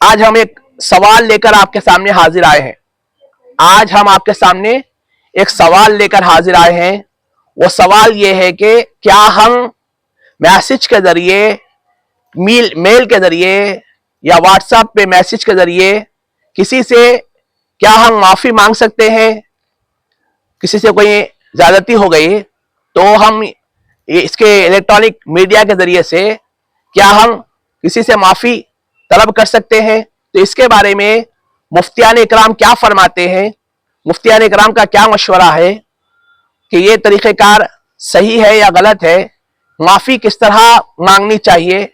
आज हम एक सवाल लेकर आपके सामने हाजिर आए हैं। आज हम आपके सामने एक सवाल लेकर हाजिर आए हैं। वो सवाल ये है कि क्या हम मैसेज के जरिए, मेल के जरिए या व्हाट्सएप पे मैसेज के जरिए किसी से क्या हम माफी मांग सकते हैं? किसी से कोई ज्यादती हो गई तो हम इसके इलेक्ट्रॉनिक मीडिया के जरिए से क्या हम किसी से माफी तलब कर सकते हैं? तो इसके बारे में मुफ्तियान इकराम क्या फरमाते हैं, मुफ्तियान इकराम का क्या मशवरा है कि ये तरीक़ेकार सही है या गलत है, माफ़ी किस तरह मांगनी चाहिए,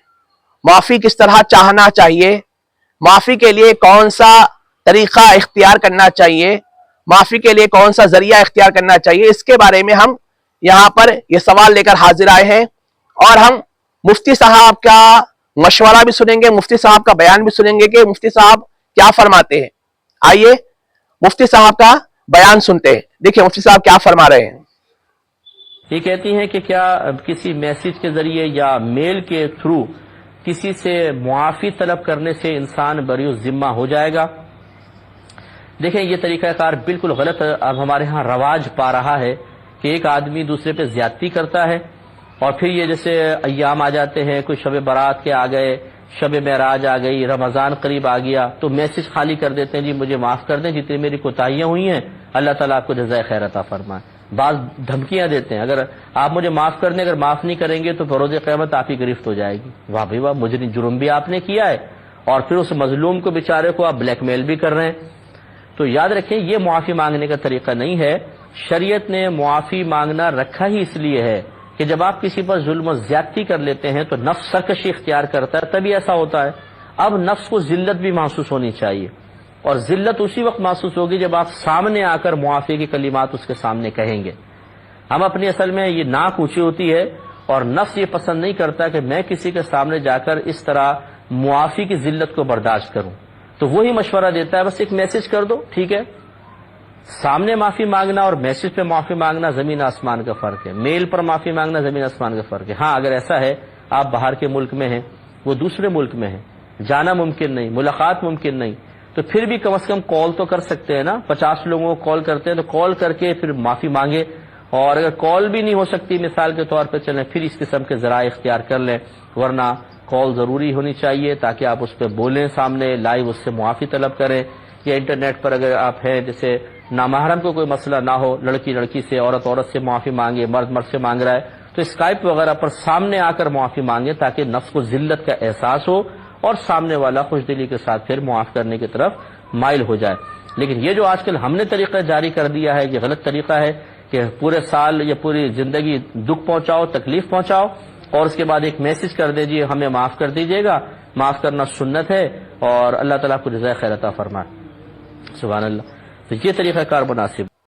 माफ़ी किस तरह चाहना चाहिए, माफ़ी के लिए कौन सा तरीक़ा इख्तियार करना चाहिए, माफ़ी के लिए कौन सा ज़रिया इख्तियार करना चाहिए, इसके बारे में हम यहाँ पर ये सवाल लेकर हाजिर आए हैं। और हम मुफ्ती साहब का मशवरा भी सुनेंगे, मुफ्ती साहब का बयान भी सुनेंगे कि मुफ्ती साहब क्या फरमाते हैं। आइए मुफ्ती साहब का बयान सुनते हैं। देखिए मुफ्ती साहब क्या फरमा रहे हैं। ये कहती हैं कि क्या किसी मैसेज के जरिए या मेल के थ्रू किसी से मुआफ़ी तलब करने से इंसान बरी ज़िम्मा हो जाएगा। देखें, ये तरीक़ाकार बिल्कुल गलत अब हमारे यहाँ रवाज पा रहा है कि एक आदमी दूसरे पे ज्यादती करता है और फिर ये जैसे अय्याम आ जाते हैं, कोई शब बारात के आ गए, शब महराज आ गई, रमज़ान करीब आ गया तो मैसेज खाली कर देते हैं, जी मुझे माफ़ कर दें जितनी मेरी कोताहियाँ हुई हैं, अल्लाह ताला आपको जज़ाए खैर अता फरमाए। बाज़ धमकियाँ देते हैं, अगर आप मुझे माफ़ कर दें, अगर माफ़ नहीं करेंगे तो बरोज़ क़यामत आप ही गिरफ्त हो जाएगी। वाह भाई वाह, मुजरिम जुर्म भी आपने किया है और फिर उस मजलूम को बेचारे को आप ब्लैकमेल भी कर रहे हैं। तो याद रखें, ये मुआफ़ी मांगने का तरीका नहीं है। शरीयत ने मुआफ़ी मांगना रखा ही इसलिए है कि जब आप किसी पर जुल्म और ज्यादती कर लेते हैं तो नफ्स सरकशी इख्तियार करता है, तभी ऐसा होता है। अब नफ्स को जिल्लत भी महसूस होनी चाहिए और जिल्लत उसी वक्त महसूस होगी जब आप सामने आकर मुआफ़ी की कलिमात उसके सामने कहेंगे। हम अपनी असल में ये नाक ऊंची होती है और नफ्स ये पसंद नहीं करता कि मैं किसी के सामने जाकर इस तरह मुआफ़ी की जिल्लत को बर्दाश्त करूं, तो वही मशवरा देता है बस एक मैसेज कर दो, ठीक है। सामने माफी मांगना और मैसेज पे माफी मांगना जमीन आसमान का फर्क है। मेल पर माफी मांगना जमीन आसमान का फर्क है। हाँ, अगर ऐसा है आप बाहर के मुल्क में हैं, वो दूसरे मुल्क में है, जाना मुमकिन नहीं, मुलाकात मुमकिन नहीं, तो फिर भी कम से कम कॉल तो कर सकते हैं ना। 50 लोगों को कॉल करते हैं तो कॉल करके फिर माफी मांगे। और अगर कॉल भी नहीं हो सकती, मिसाल के तौर पर चलें, फिर इस किस्म के जराए इख्तियार कर लें, वरना कॉल जरूरी होनी चाहिए ताकि आप उस पर बोलें, सामने लाइव उससे मुआफ़ी तलब करें। या इंटरनेट पर अगर आप हैं, जैसे नामहरम को कोई मसला ना हो, लड़की लड़की से, औरत औरत से मुआफ़ी मांगे, मर्द मर्द से मांग रहा है, तो स्काइप वगैरह पर सामने आकर मुआफ़ी मांगे ताकि नफ्स को जिल्लत का एहसास हो और सामने वाला खुशदिली के साथ फिर मुआफ़ करने की तरफ माइल हो जाए। लेकिन ये जो आजकल हमने तरीका जारी कर दिया है, ये गलत तरीका है कि पूरे साल या पूरी जिंदगी दुख पहुंचाओ, तकलीफ पहुंचाओ और उसके बाद एक मैसेज कर दीजिए हमें माफ कर दीजिएगा। माफ करना सुन्नत है और अल्लाह ताला आपको जज़ाए खैर अता फरमाए। सुभान अल्लाह। तो ये तरीक़ा कार मुनासिब